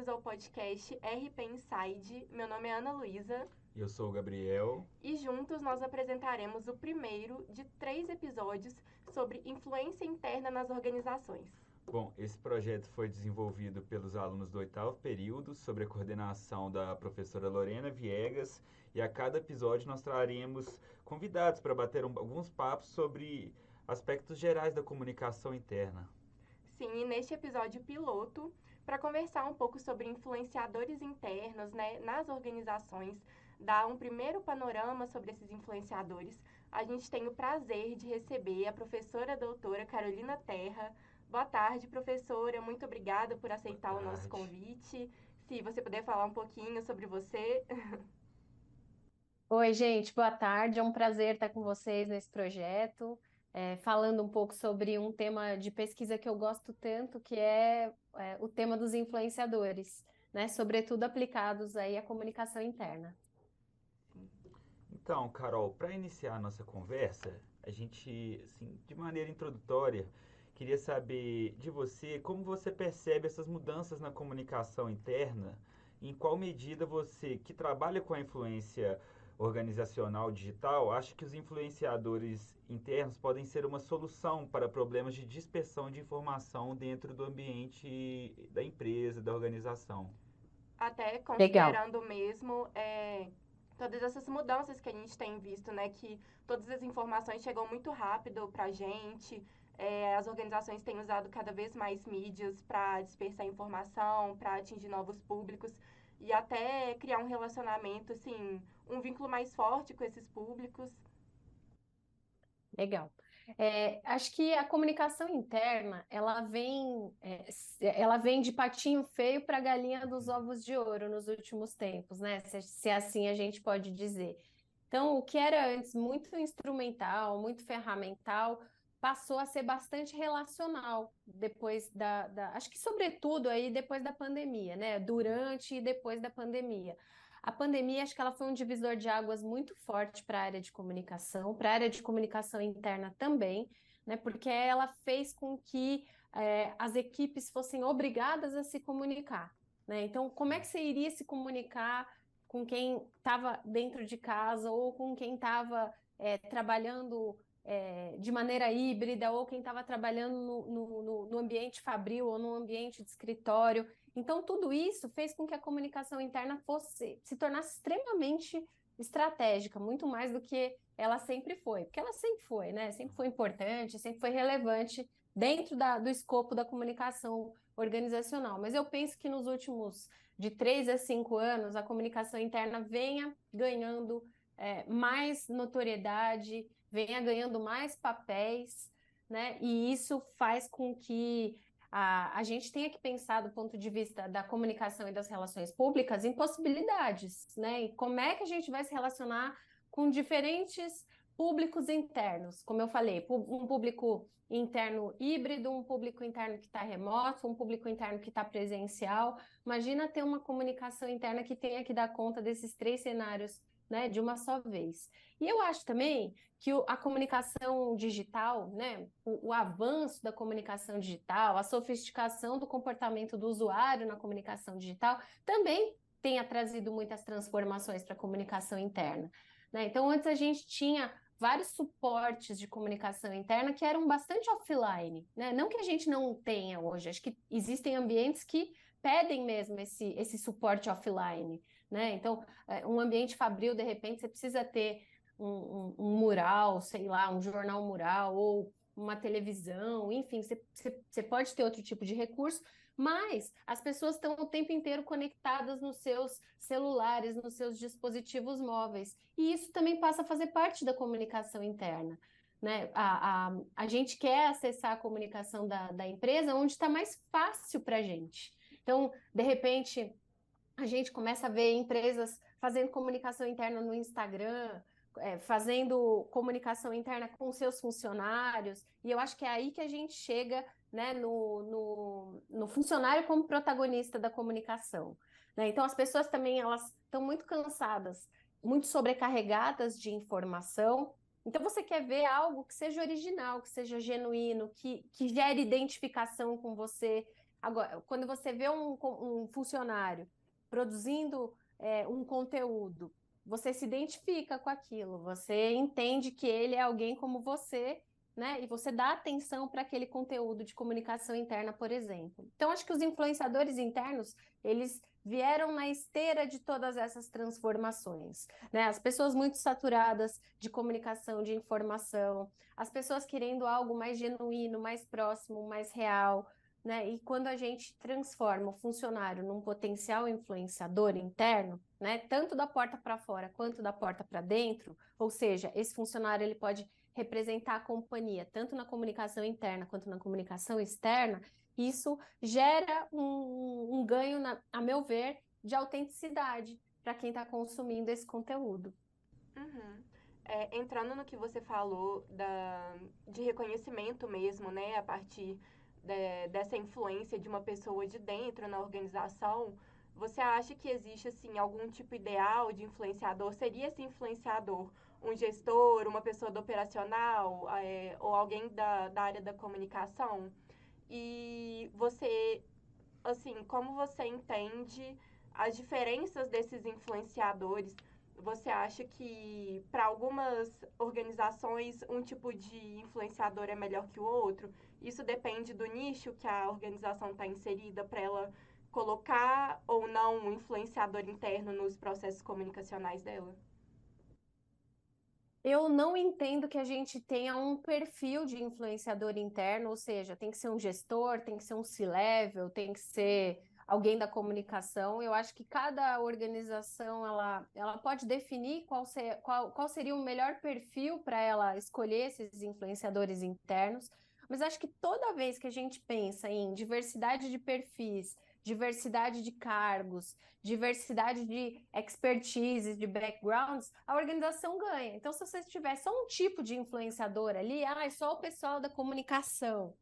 bem-vindos ao podcast RP Inside. Meu nome é Ana Luísa. Eu sou o Gabriel. E juntos nós apresentaremos o primeiro de 3 episódios sobre influência interna nas organizações. Bom, esse projeto foi desenvolvido pelos alunos do 8º período, sob a coordenação da professora Lorena Viegas, e a cada episódio nós traremos convidados para bater alguns papos sobre aspectos gerais da comunicação interna. Sim, e neste episódio piloto, para conversar um pouco sobre influenciadores internos, né, nas organizações, dar um primeiro panorama sobre esses influenciadores, a gente tem o prazer de receber a professora doutora Carolina Terra. Boa tarde, professora. Muito obrigada por Boa aceitar o nosso tarde. convite. Se você puder falar um pouquinho sobre você. Oi, gente, boa tarde. É um prazer estar com vocês nesse projeto, falando um pouco sobre um tema de pesquisa que eu gosto tanto, que é o tema dos influenciadores, né? Sobretudo aplicados aí à comunicação interna. Então, Carol, para iniciar a nossa conversa, a gente, assim, de maneira introdutória, queria saber de você como você percebe essas mudanças na comunicação interna, e em qual medida você, que trabalha com a influência organizacional digital, acha que os influenciadores internos podem ser uma solução para problemas de dispersão de informação dentro do ambiente da empresa, da organização. Até Legal. considerando mesmo todas essas mudanças que a gente tem visto, né? Que todas as informações chegam muito rápido para a gente. As organizações têm usado cada vez mais mídias para dispersar informação, para atingir novos públicos e até criar um relacionamento, assim, um vínculo mais forte com esses públicos. Legal. Acho que a comunicação interna, ela vem de patinho feio para a galinha dos ovos de ouro nos últimos tempos, né? Se assim a gente pode dizer. Então, o que era antes muito instrumental, muito ferramental, passou a ser bastante relacional depois acho que sobretudo aí depois da pandemia, né? Durante e depois da pandemia. A pandemia, acho que ela foi um divisor de águas muito forte para a área de comunicação, para a área de comunicação interna também, né? Porque ela fez com que as equipes fossem obrigadas a se comunicar, né? Então, como é que você iria se comunicar com quem estava dentro de casa ou com quem estava trabalhando de maneira híbrida ou quem estava trabalhando no ambiente fabril ou no ambiente de escritório? Então, tudo isso fez com que a comunicação interna se tornasse extremamente estratégica, muito mais do que ela sempre foi, porque ela sempre foi, né? Sempre foi importante, sempre foi relevante dentro do escopo da comunicação organizacional. Mas eu penso que nos últimos de 3 a 5 anos, a comunicação interna venha ganhando mais notoriedade, venha ganhando mais papéis, né? E isso faz com que a gente tenha que pensar do ponto de vista da comunicação e das relações públicas em possibilidades, né? E como é que a gente vai se relacionar com diferentes públicos internos, como eu falei, um público interno híbrido, um público interno que está remoto, um público interno que está presencial. Imagina ter uma comunicação interna que tenha que dar conta desses 3 cenários, né, de uma só vez. E eu acho também que a comunicação digital, né, o avanço da comunicação digital, a sofisticação do comportamento do usuário na comunicação digital, também tenha trazido muitas transformações para a comunicação interna, né? Então, antes a gente tinha vários suportes de comunicação interna que eram bastante offline, né? Não que a gente não tenha hoje, acho que existem ambientes que pedem mesmo esse suporte offline, né? Então, um ambiente fabril, de repente, você precisa ter um mural, sei lá, um jornal mural ou uma televisão, enfim, você pode ter outro tipo de recurso, mas as pessoas estão o tempo inteiro conectadas nos seus celulares, nos seus dispositivos móveis, e isso também passa a fazer parte da comunicação interna, né? A gente quer acessar a comunicação da empresa onde está mais fácil para a gente. Então, de repente, a gente começa a ver empresas fazendo comunicação interna no Instagram, fazendo comunicação interna com seus funcionários, e eu acho que é aí que a gente chega, né, no funcionário como protagonista da comunicação, né? Então, as pessoas também elas estão muito cansadas, muito sobrecarregadas de informação. Então, você quer ver algo que seja original, que seja genuíno, que gere identificação com você, Agora, quando você vê um funcionário produzindo um conteúdo, você se identifica com aquilo, você entende que ele é alguém como você, né? E você dá atenção para aquele conteúdo de comunicação interna, por exemplo. Então, acho que os influenciadores internos, eles vieram na esteira de todas essas transformações, né? As pessoas muito saturadas de comunicação, de informação, as pessoas querendo algo mais genuíno, mais próximo, mais real, né? E quando a gente transforma o funcionário num potencial influenciador interno, né, tanto da porta para fora quanto da porta para dentro, ou seja, esse funcionário ele pode representar a companhia tanto na comunicação interna quanto na comunicação externa, isso gera um ganho, a meu ver, de autenticidade para quem está consumindo esse conteúdo. Uhum. Entrando no que você falou de reconhecimento mesmo, né, a partir dessa influência de uma pessoa de dentro na organização, você acha que existe, assim, algum tipo ideal de influenciador? Seria esse influenciador um gestor, uma pessoa do operacional, ou alguém da área da comunicação? E você, assim, como você entende as diferenças desses influenciadores? Você acha que para algumas organizações um tipo de influenciador é melhor que o outro? Isso depende do nicho que a organização está inserida para ela colocar ou não um influenciador interno nos processos comunicacionais dela? Eu não entendo que a gente tenha um perfil de influenciador interno, ou seja, tem que ser um gestor, tem que ser um C-level, tem que ser alguém da comunicação. Eu acho que cada organização ela pode definir qual seria o melhor perfil para ela escolher esses influenciadores internos, mas acho que toda vez que a gente pensa em diversidade de perfis, diversidade de cargos, diversidade de expertise, de backgrounds, a organização ganha. Então, se você tiver só um tipo de influenciador ali, é só o pessoal da comunicação,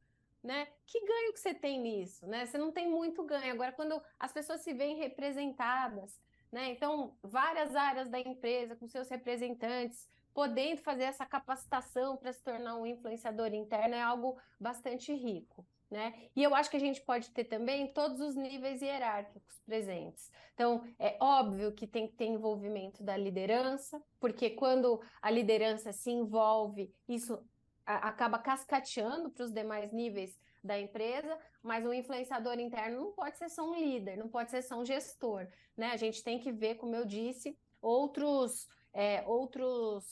né? Que ganho que você tem nisso, né? Você não tem muito ganho. Agora, quando as pessoas se veem representadas, né? Então, várias áreas da empresa com seus representantes podendo fazer essa capacitação para se tornar um influenciador interno é algo bastante rico, né? E eu acho que a gente pode ter também todos os níveis hierárquicos presentes. Então, é óbvio que tem que ter envolvimento da liderança, porque quando a liderança se envolve, isso acaba cascateando para os demais níveis da empresa, mas o influenciador interno não pode ser só um líder, não pode ser só um gestor, né? A gente tem que ver, como eu disse, outros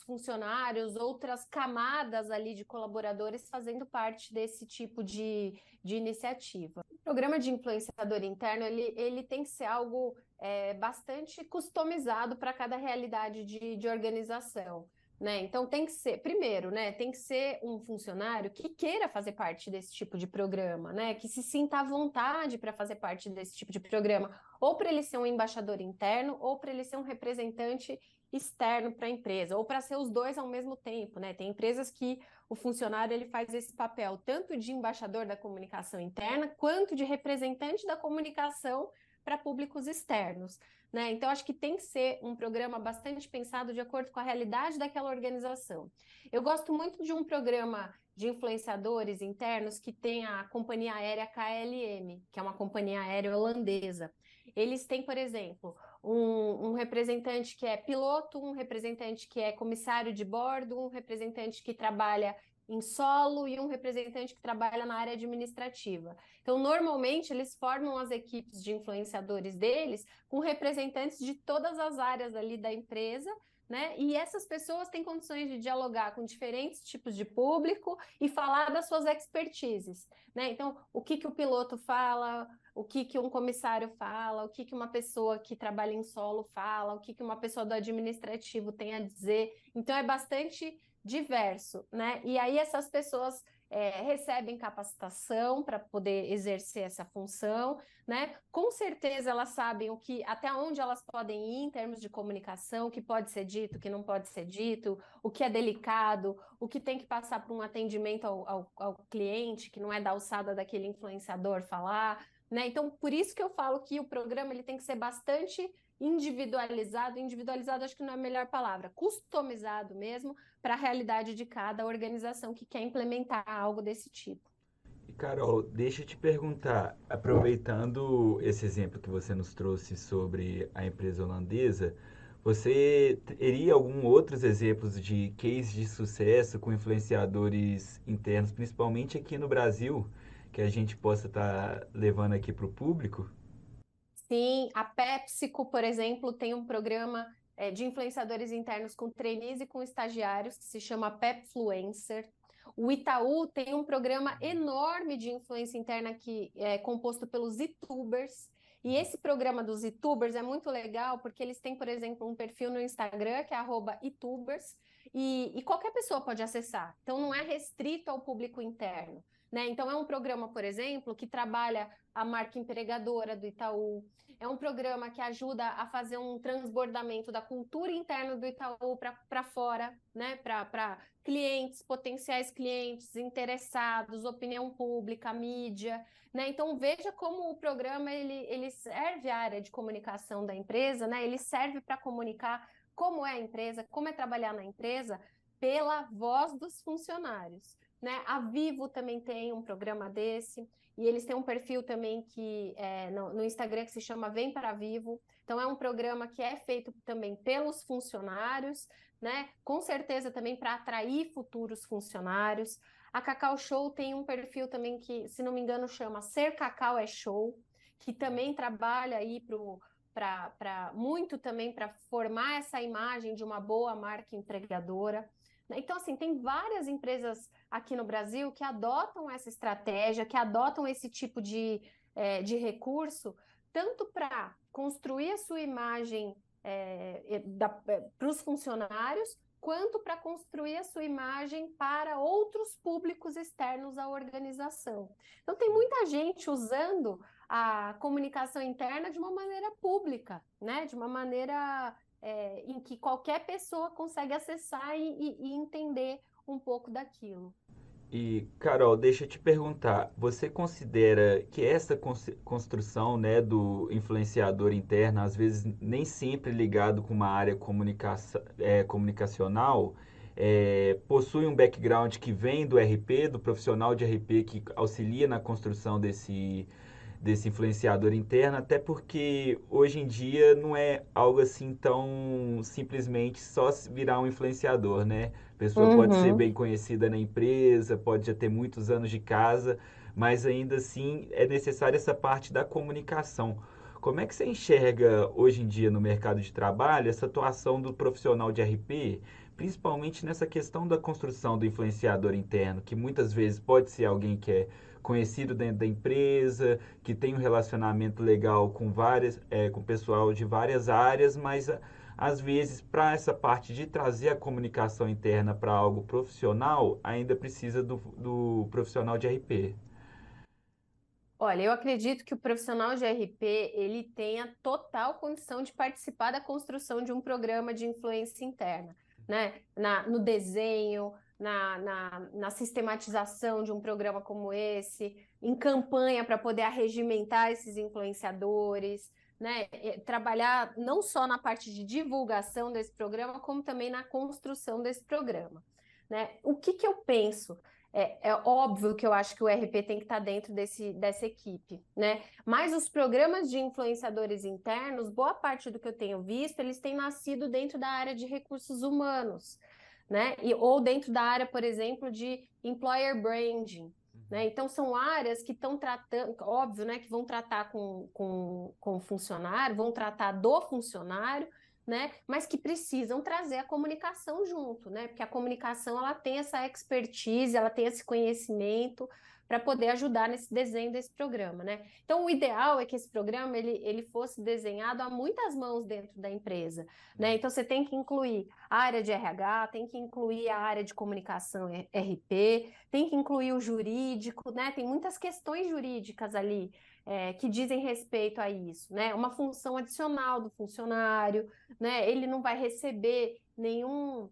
funcionários, outras camadas ali de colaboradores fazendo parte desse tipo de iniciativa. O programa de influenciador interno, ele tem que ser algo bastante customizado para cada realidade de organização. Né? Então tem que ser, primeiro, né, tem que ser um funcionário que queira fazer parte desse tipo de programa, né, que se sinta à vontade para fazer parte desse tipo de programa, ou para ele ser um embaixador interno, ou para ele ser um representante externo para a empresa, ou para ser os dois ao mesmo tempo, né? Tem empresas que o funcionário ele faz esse papel tanto de embaixador da comunicação interna quanto de representante da comunicação para públicos externos, né? Então, acho que tem que ser um programa bastante pensado de acordo com a realidade daquela organização. Eu gosto muito de um programa de influenciadores internos que tem a companhia aérea KLM, que é uma companhia aérea holandesa. Eles têm, por exemplo, um representante que é piloto, um representante que é comissário de bordo, um representante que trabalha em solo e um representante que trabalha na área administrativa. Então, normalmente, eles formam as equipes de influenciadores deles com representantes de todas as áreas ali da empresa, né? E essas pessoas têm condições de dialogar com diferentes tipos de público e falar das suas expertises, né? Então, o que o piloto fala, o que um comissário fala, o que uma pessoa que trabalha em solo fala, o que uma pessoa do administrativo tem a dizer. Então, é bastante diverso, né? E aí essas pessoas recebem capacitação para poder exercer essa função, né? Com certeza elas sabem até onde elas podem ir em termos de comunicação, o que pode ser dito, o que não pode ser dito, o que é delicado, o que tem que passar por um atendimento ao cliente, que não é da alçada daquele influenciador falar, né? Então, por isso que eu falo que o programa ele tem que ser bastante individualizado acho que não é a melhor palavra, customizado mesmo para a realidade de cada organização que quer implementar algo desse tipo. E, Carol, deixa eu te perguntar, aproveitando esse exemplo que você nos trouxe sobre a empresa holandesa, você teria algum outros exemplos de cases de sucesso com influenciadores internos, principalmente aqui no Brasil, que a gente possa estar levando aqui para o público? Sim, a PepsiCo, por exemplo, tem um programa de influenciadores internos com trainees e com estagiários que se chama Pepfluencer. O Itaú tem um programa enorme de influência interna que é composto pelos YouTubers. E esse programa dos YouTubers é muito legal porque eles têm, por exemplo, um perfil no Instagram que é @YouTubers e qualquer pessoa pode acessar. Então não é restrito ao público interno, né? Então é um programa, por exemplo, que trabalha a marca empregadora do Itaú. É um programa que ajuda a fazer um transbordamento da cultura interna do Itaú para fora, né? Para clientes, potenciais clientes, interessados, opinião pública, mídia, né? Então veja como o programa ele serve à área de comunicação da empresa, né? Ele serve para comunicar como é a empresa, como é trabalhar na empresa pela voz dos funcionários, né? A Vivo também tem um programa desse. E eles têm um perfil também que no Instagram que se chama Vem para Vivo. Então é um programa que é feito também pelos funcionários, né? Com certeza também para atrair futuros funcionários. A Cacau Show tem um perfil também que, se não me engano, chama Ser Cacau é Show, que também trabalha aí para muito também para formar essa imagem de uma boa marca empregadora. Então, assim, tem várias empresas aqui no Brasil que adotam essa estratégia, que adotam esse tipo de recurso, tanto para construir a sua imagem para os funcionários, quanto para construir a sua imagem para outros públicos externos à organização. Então, tem muita gente usando a comunicação interna de uma maneira pública, né? De uma maneira em que qualquer pessoa consegue acessar e entender um pouco daquilo. E, Carol, deixa eu te perguntar, você considera que essa construção, né, do influenciador interno, às vezes nem sempre ligado com uma área comunicacional, possui um background que vem do RP, do profissional de RP que auxilia na construção desse influenciador interno, até porque hoje em dia não é algo assim tão simplesmente só virar um influenciador, né? A pessoa pode ser Uhum. bem conhecida na empresa, pode já ter muitos anos de casa, mas ainda assim é necessária essa parte da comunicação. Como é que você enxerga hoje em dia no mercado de trabalho essa atuação do profissional de RP, principalmente nessa questão da construção do influenciador interno, que muitas vezes pode ser alguém que é conhecido dentro da empresa, que tem um relacionamento legal com com pessoal de várias áreas, mas às vezes para essa parte de trazer a comunicação interna para algo profissional, ainda precisa do profissional de RP. Olha, eu acredito que o profissional de RP ele tenha total condição de participar da construção de um programa de influência interna, né? No desenho, na sistematização de um programa como esse, em campanha para poder arregimentar esses influenciadores, né? Trabalhar não só na parte de divulgação desse programa, como também na construção desse programa, né? O que eu penso? É óbvio que eu acho que o RP tem que estar dentro dessa equipe, né? Mas os programas de influenciadores internos, boa parte do que eu tenho visto, eles têm nascido dentro da área de recursos humanos, né? Ou dentro da área, por exemplo, de employer branding, né? Então, são áreas que estão tratando, óbvio, né? Que vão tratar com o funcionário, vão tratar do funcionário, né? Mas que precisam trazer a comunicação junto, né? Porque a comunicação ela tem essa expertise, ela tem esse conhecimento para poder ajudar nesse desenho desse programa, né? Então, o ideal é que esse programa ele fosse desenhado a muitas mãos dentro da empresa, né? Então, você tem que incluir a área de RH, tem que incluir a área de comunicação RP, tem que incluir o jurídico, né? Tem muitas questões jurídicas ali que dizem respeito a isso, né? Uma função adicional do funcionário, né? Ele não vai receber nenhum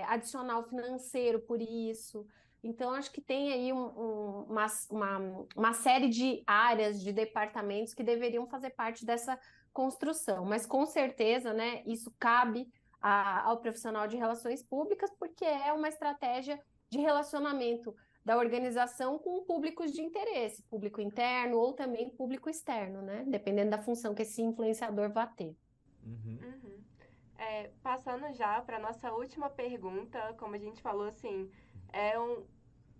adicional financeiro por isso. Então, acho que tem aí uma série de áreas, de departamentos que deveriam fazer parte dessa construção. Mas, com certeza, né, isso cabe ao profissional de relações públicas, porque é uma estratégia de relacionamento da organização com públicos de interesse, público interno ou também público externo, né? Dependendo da função que esse influenciador vai ter. Uhum. Passando já para nossa última pergunta, como a gente falou, assim,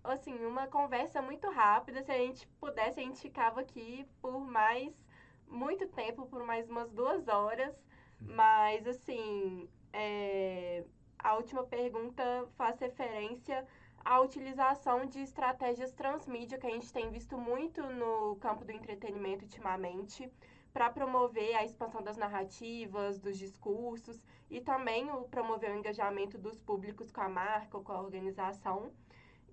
assim, uma conversa muito rápida. Se a gente pudesse, a gente ficava aqui por muito tempo, por mais umas 2 horas. Mas, assim, a última pergunta faz referência à utilização de estratégias transmídia, que a gente tem visto muito no campo do entretenimento ultimamente, para promover a expansão das narrativas, dos discursos e também promover o engajamento dos públicos com a marca ou com a organização.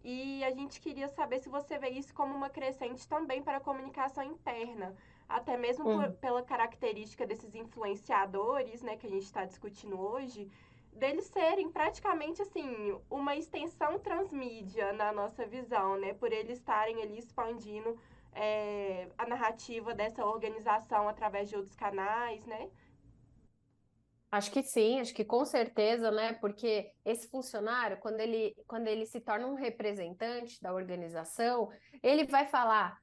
E a gente queria saber se você vê isso como uma crescente também para a comunicação interna, até mesmo pela característica desses influenciadores, né, que a gente está discutindo hoje, deles serem praticamente assim uma extensão transmídia na nossa visão, né, por eles estarem ali expandindo a narrativa dessa organização através de outros canais, né? Acho que sim, acho que com certeza, né? Porque esse funcionário, quando ele se torna um representante da organização, ele vai falar,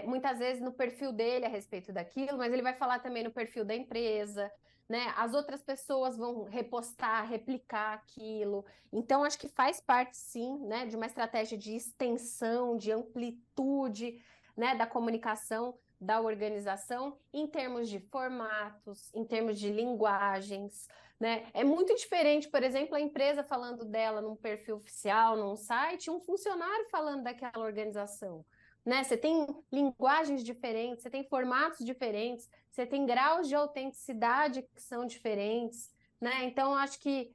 muitas vezes no perfil dele a respeito daquilo, mas ele vai falar também no perfil da empresa, né? As outras pessoas vão repostar, replicar aquilo. Então, acho que faz parte, sim, né, de uma estratégia de extensão, de amplitude, né, da comunicação da organização em termos de formatos, em termos de linguagens, né? É muito diferente, por exemplo, a empresa falando dela num perfil oficial, num site, um funcionário falando daquela organização, né? Você tem linguagens diferentes, você tem formatos diferentes, você tem graus de autenticidade que são diferentes, né? Então, acho que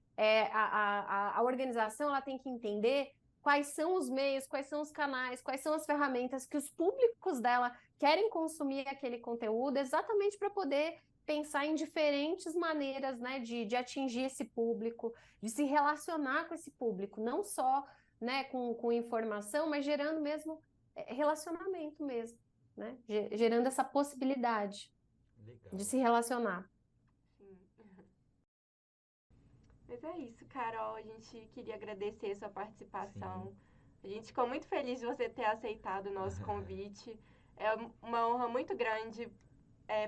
a organização ela tem que entender quais são os meios, quais são os canais, quais são as ferramentas que os públicos dela querem consumir aquele conteúdo exatamente para poder pensar em diferentes maneiras, né, de atingir esse público, de se relacionar com esse público, não só, né, com informação, mas gerando mesmo relacionamento mesmo, né, gerando essa possibilidade Legal. de se relacionar. Sim. Mas é isso, Carol. A gente queria agradecer a sua participação. Sim. A gente ficou muito feliz de você ter aceitado o nosso convite. É uma honra muito grande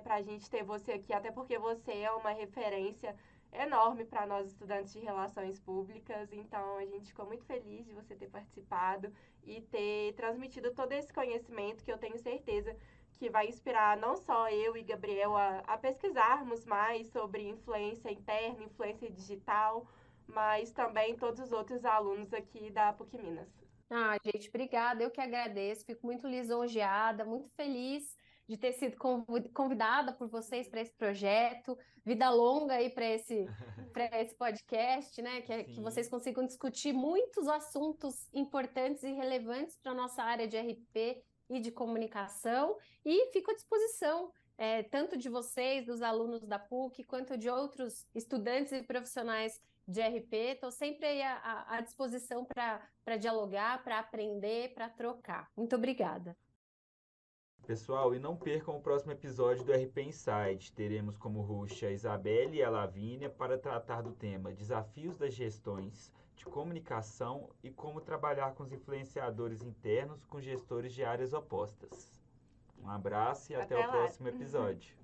para a gente ter você aqui, até porque você é uma referência enorme para nós estudantes de relações públicas. Então, a gente ficou muito feliz de você ter participado e ter transmitido todo esse conhecimento que eu tenho certeza que vai inspirar não só eu e Gabriel a pesquisarmos mais sobre influência interna, influência digital, mas também todos os outros alunos aqui da PUC Minas. Ah, gente, obrigada. Eu que agradeço. Fico muito lisonjeada, muito feliz de ter sido convidada por vocês para esse projeto. Vida longa aí para esse podcast, né? Que vocês Sim. consigam discutir muitos assuntos importantes e relevantes para a nossa área de RP e de comunicação. E fico à disposição, tanto de vocês, dos alunos da PUC, quanto de outros estudantes e profissionais de RP. Estou sempre aí à disposição para dialogar, para aprender, para trocar. Muito obrigada. Pessoal, e não percam o próximo episódio do RP Insight. Teremos como host a Isabelle e a Lavínia para tratar do tema Desafios das gestões de comunicação e como trabalhar com os influenciadores internos com gestores de áreas opostas. Um abraço e até o Até lá. próximo episódio.